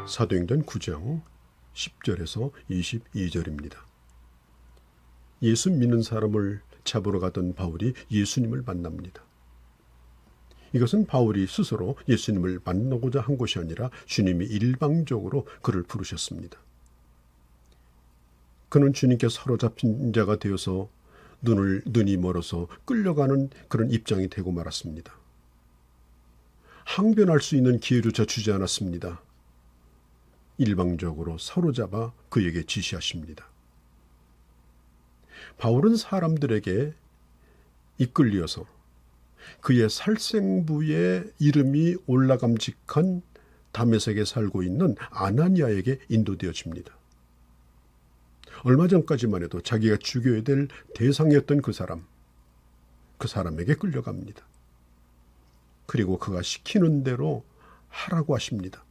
사도행전 9장 10절에서 22절입니다. 예수 믿는 사람을 잡으러 가던 바울이 예수님을 만납니다. 이것은 바울이 스스로 예수님을 만나고자 한 것이 아니라 주님이 일방적으로 그를 부르셨습니다. 그는 주님께 사로잡힌 자가 되어서 눈이 멀어서 끌려가는 그런 입장이 되고 말았습니다. 항변할 수 있는 기회조차 주지 않았습니다. 일방적으로 사로잡아 그에게 지시하십니다. 바울은 사람들에게 이끌려서 그의 살생부의 이름이 올라감직한 다메섹에 살고 있는 아나니아에게 인도되어집니다. 얼마 전까지만 해도 자기가 죽여야 될 대상이었던 그 사람에게 끌려갑니다. 그리고 그가 시키는 대로 하라고 하십니다.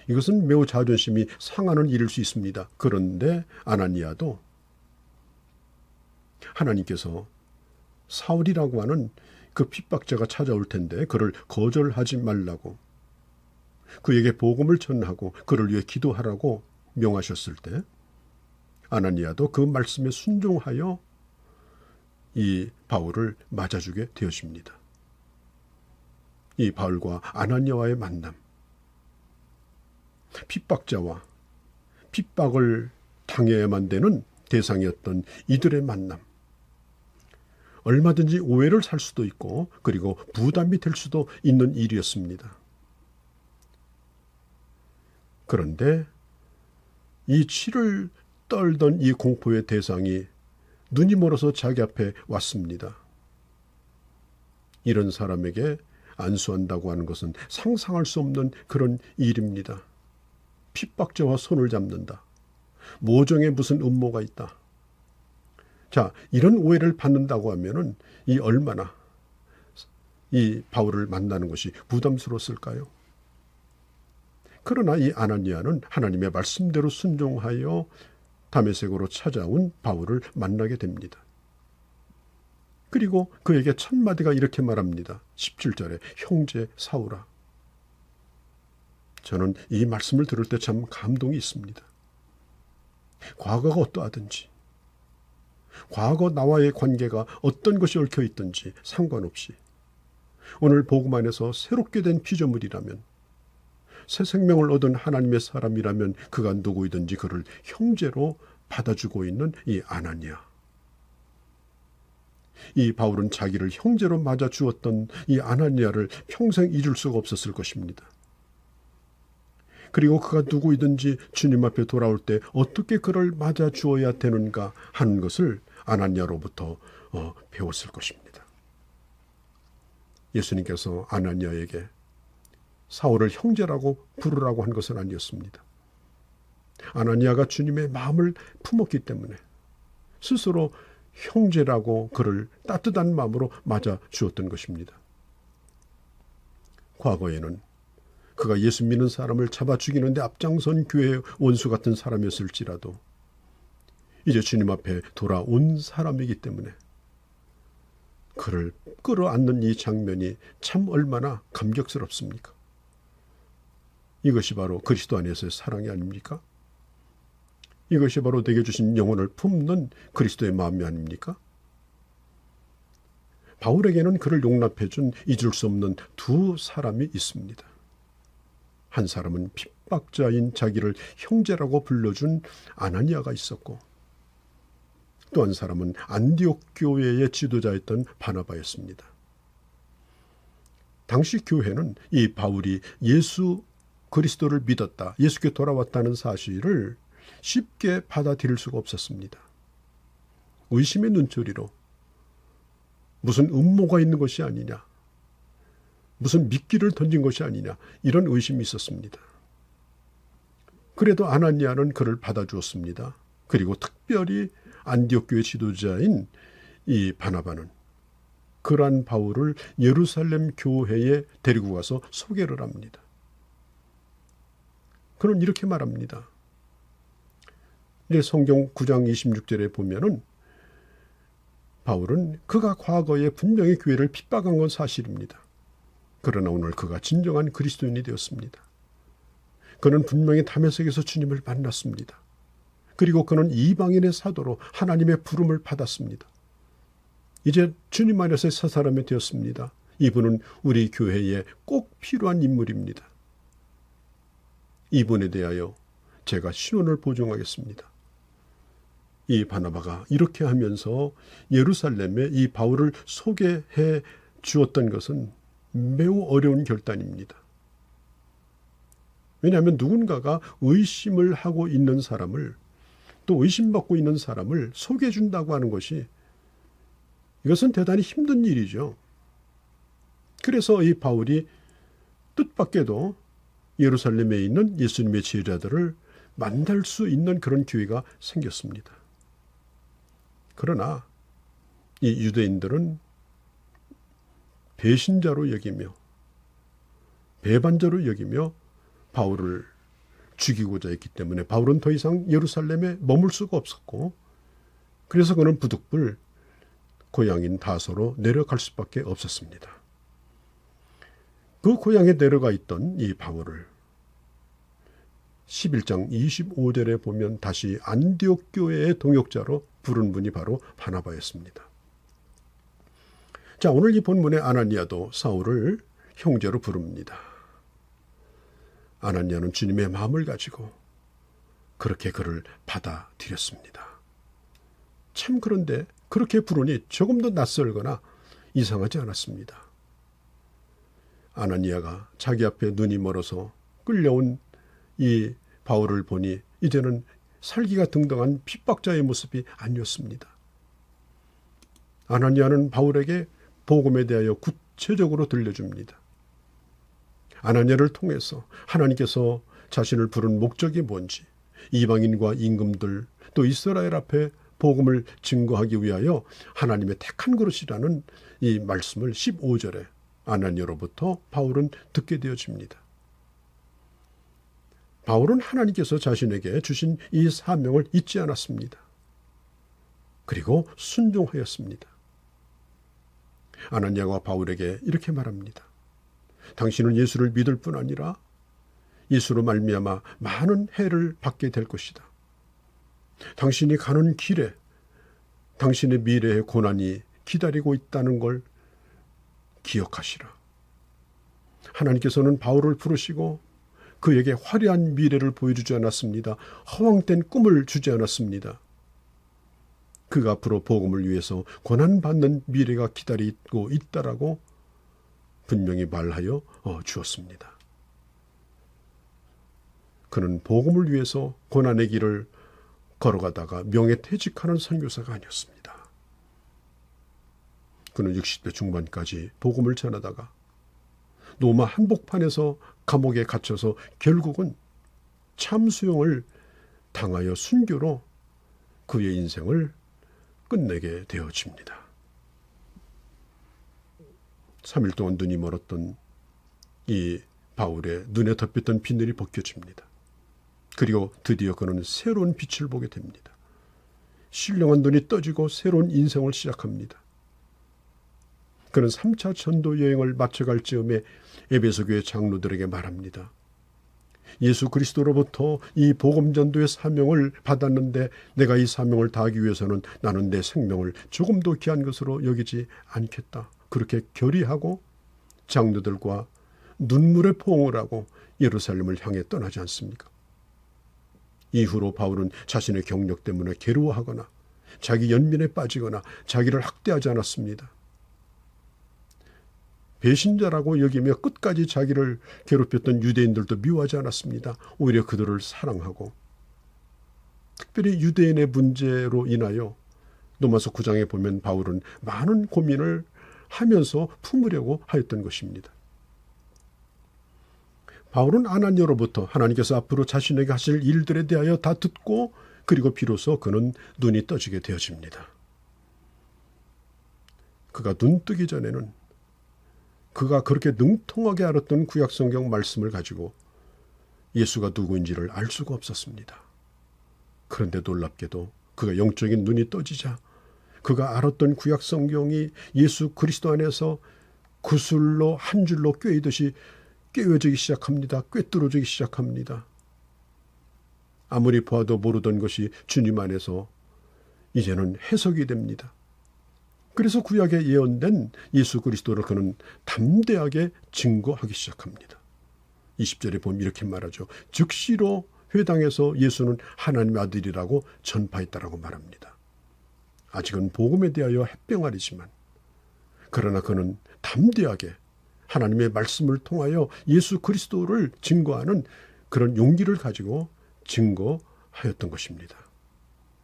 이것은 매우 자존심이 상하는 일일 수 있습니다. 그런데 아나니아도 하나님께서 사울이라고 하는 그 핍박자가 찾아올 텐데 그를 거절하지 말라고, 그에게 복음을 전하고 그를 위해 기도하라고 명하셨을 때 아나니아도 그 말씀에 순종하여 이 바울을 맞아주게 되어집니다. 이 바울과 아나니아와의 만남, 핍박자와 핍박을 당해야만 되는 대상이었던 이들의 만남, 얼마든지 오해를 살 수도 있고 그리고 부담이 될 수도 있는 일이었습니다. 그런데 이 치를 떨던 이 공포의 대상이 눈이 멀어서 자기 앞에 왔습니다. 이런 사람에게 안수한다고 하는 것은 상상할 수 없는 그런 일입니다. 핍박자와 손을 잡는다. 모종에 무슨 음모가 있다. 자, 이런 오해를 받는다고 하면은 이 얼마나 이 바울을 만나는 것이 부담스러웠을까요? 그러나 이 아나니아는 하나님의 말씀대로 순종하여 다메섹으로 찾아온 바울을 만나게 됩니다. 그리고 그에게 첫 마디가 이렇게 말합니다. 17절에 형제 사울아. 저는 이 말씀을 들을 때 참 감동이 있습니다. 과거가 어떠하든지, 과거 나와의 관계가 어떤 것이 얽혀 있든지 상관없이 오늘 복음 안에서 새롭게 된 피조물이라면, 새 생명을 얻은 하나님의 사람이라면 그가 누구이든지 그를 형제로 받아주고 있는 이 아나니아. 이 바울은 자기를 형제로 맞아 주었던 이 아나니아를 평생 잊을 수가 없었을 것입니다. 그리고 그가 누구이든지 주님 앞에 돌아올 때 어떻게 그를 맞아 주어야 되는가 하는 것을 아나니아로부터 배웠을 것입니다. 예수님께서 아나니아에게 사울을 형제라고 부르라고 한 것은 아니었습니다. 아나니아가 주님의 마음을 품었기 때문에 스스로 형제라고 그를 따뜻한 마음으로 맞아 주었던 것입니다. 과거에는 그가 예수 믿는 사람을 잡아 죽이는데 앞장선 교회의 원수 같은 사람이었을지라도 이제 주님 앞에 돌아온 사람이기 때문에 그를 끌어안는 이 장면이 참 얼마나 감격스럽습니까? 이것이 바로 그리스도 안에서의 사랑이 아닙니까? 이것이 바로 내게 주신 영혼을 품는 그리스도의 마음이 아닙니까? 바울에게는 그를 용납해 준 잊을 수 없는 두 사람이 있습니다. 한 사람은 핍박자인 자기를 형제라고 불러준 아나니아가 있었고, 또 한 사람은 안디옥 교회의 지도자였던 바나바였습니다. 당시 교회는 이 바울이 예수 그리스도를 믿었다, 예수께 돌아왔다는 사실을 쉽게 받아들일 수가 없었습니다. 의심의 눈초리로 무슨 음모가 있는 것이 아니냐, 무슨 미끼를 던진 것이 아니냐, 이런 의심이 있었습니다. 그래도 아나니아는 그를 받아주었습니다. 그리고 특별히 안디옥 교회 지도자인 이 바나바는 그러한 바울을 예루살렘 교회에 데리고 가서 소개를 합니다. 그는 이렇게 말합니다. 이제 성경 9장 26절에 보면은 바울은 그가 과거에 분명히 교회를 핍박한 건 사실입니다. 그러나 오늘 그가 진정한 그리스도인이 되었습니다. 그는 분명히 다메섹에서 주님을 만났습니다. 그리고 그는 이방인의 사도로 하나님의 부름을 받았습니다. 이제 주님 안에서 새 사람이 되었습니다. 이분은 우리 교회에 꼭 필요한 인물입니다. 이분에 대하여 제가 신원을 보증하겠습니다. 이 바나바가 이렇게 하면서 예루살렘에 이 바울을 소개해 주었던 것은 매우 어려운 결단입니다. 왜냐하면 누군가가 의심을 하고 있는 사람을, 또 의심받고 있는 사람을 소개해 준다고 하는 것이, 이것은 대단히 힘든 일이죠. 그래서 이 바울이 뜻밖에도 예루살렘에 있는 예수님의 제자들을 만날 수 있는 그런 기회가 생겼습니다. 그러나 이 유대인들은 배신자로 여기며 배반자로 여기며 바울을 죽이고자 했기 때문에 바울은 더 이상 예루살렘에 머물 수가 없었고, 그래서 그는 부득불 고향인 다소로 내려갈 수밖에 없었습니다. 그 고향에 내려가 있던 이 바울을 11장 25절에 보면 다시 안디옥 교회의 동역자로 부른 분이 바로 바나바였습니다. 자, 오늘 이 본문의 아나니아도 사울을 형제로 부릅니다. 아나니아는 주님의 마음을 가지고 그렇게 그를 받아들였습니다. 참, 그런데 그렇게 부르니 조금도 낯설거나 이상하지 않았습니다. 아나니아가 자기 앞에 눈이 멀어서 끌려온 이 바울을 보니 이제는 살기가 등등한 핍박자의 모습이 아니었습니다. 아나니아는 바울에게 복음에 대하여 구체적으로 들려줍니다. 아나니아를 통해서 하나님께서 자신을 부른 목적이 뭔지, 이방인과 임금들 또 이스라엘 앞에 복음을 증거하기 위하여 하나님의 택한 그릇이라는 이 말씀을 15절에 아나니아로부터 바울은 듣게 되어집니다. 바울은 하나님께서 자신에게 주신 이 사명을 잊지 않았습니다. 그리고 순종하였습니다. 아나니아가 바울에게 이렇게 말합니다. 당신은 예수를 믿을 뿐 아니라 예수로 말미암아 많은 해를 받게 될 것이다. 당신이 가는 길에 당신의 미래의 고난이 기다리고 있다는 걸 기억하시라. 하나님께서는 바울을 부르시고 그에게 화려한 미래를 보여주지 않았습니다. 허황된 꿈을 주지 않았습니다. 그가 앞으로 복음을 위해서 고난받는 미래가 기다리고 있다라고 분명히 말하여 주었습니다. 그는 복음을 위해서 고난의 길을 걸어가다가 명예퇴직하는 선교사가 아니었습니다. 그는 60대 중반까지 복음을 전하다가 로마 한복판에서 감옥에 갇혀서 결국은 참수형을 당하여 순교로 그의 인생을 끝내게 되어집니다. 3일 동안 눈이 멀었던 이 바울의 눈에 덮였던 비늘이 벗겨집니다. 그리고 드디어 그는 새로운 빛을 보게 됩니다. 신령한 눈이 떠지고 새로운 인생을 시작합니다. 그는 3차 전도 여행을 마쳐갈 즈음에 에베소 교회 장로들에게 말합니다. 예수 그리스도로부터 이 복음 전도의 사명을 받았는데 내가 이 사명을 다하기 위해서는 나는 내 생명을 조금도 귀한 것으로 여기지 않겠다. 그렇게 결의하고 장로들과 눈물의 포옹을 하고 예루살렘을 향해 떠나지 않습니까? 이후로 바울은 자신의 경력 때문에 괴로워하거나 자기 연민에 빠지거나 자기를 학대하지 않았습니다. 배신자라고 여기며 끝까지 자기를 괴롭혔던 유대인들도 미워하지 않았습니다. 오히려 그들을 사랑하고, 특별히 유대인의 문제로 인하여 로마서 9장에 보면 바울은 많은 고민을 하면서 품으려고 하였던 것입니다. 바울은 아나니아로부터 하나님께서 앞으로 자신에게 하실 일들에 대하여 다 듣고, 그리고 비로소 그는 눈이 떠지게 되어집니다. 그가 눈 뜨기 전에는 그가 그렇게 능통하게 알았던 구약성경 말씀을 가지고 예수가 누구인지를 알 수가 없었습니다. 그런데 놀랍게도 그가 영적인 눈이 떠지자 그가 알았던 구약성경이 예수 그리스도 안에서 구슬로 한 줄로 꿰이듯이 꿰어지기 시작합니다. 꿰뚫어지기 시작합니다. 아무리 봐도 모르던 것이 주님 안에서 이제는 해석이 됩니다. 그래서 구약에 예언된 예수 그리스도를 그는 담대하게 증거하기 시작합니다. 20절에 보면 이렇게 말하죠. 즉시로 회당에서 예수는 하나님의 아들이라고 전파했다라고 말합니다. 아직은 복음에 대하여 햇병아리지만 그러나 그는 담대하게 하나님의 말씀을 통하여 예수 그리스도를 증거하는 그런 용기를 가지고 증거하였던 것입니다.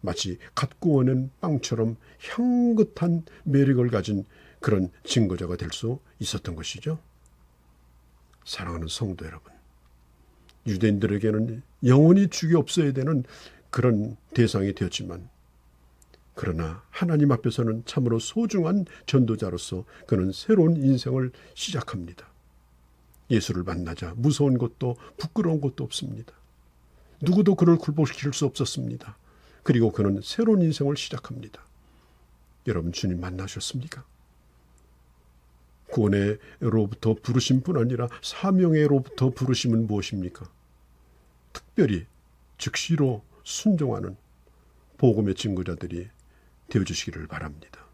마치 갓 구워낸 빵처럼 향긋한 매력을 가진 그런 증거자가 될 수 있었던 것이죠. 사랑하는 성도 여러분, 유대인들에게는 영원히 죽이 없어야 되는 그런 대상이 되었지만 그러나 하나님 앞에서는 참으로 소중한 전도자로서 그는 새로운 인생을 시작합니다. 예수를 만나자 무서운 것도 부끄러운 것도 없습니다. 누구도 그를 굴복시킬 수 없었습니다. 그리고 그는 새로운 인생을 시작합니다. 여러분, 주님 만나셨습니까? 구원의로부터 부르심뿐 아니라 사명의로부터 부르심은 무엇입니까? 특별히 즉시로 순종하는 복음의 증거자들이 되어주시기를 바랍니다.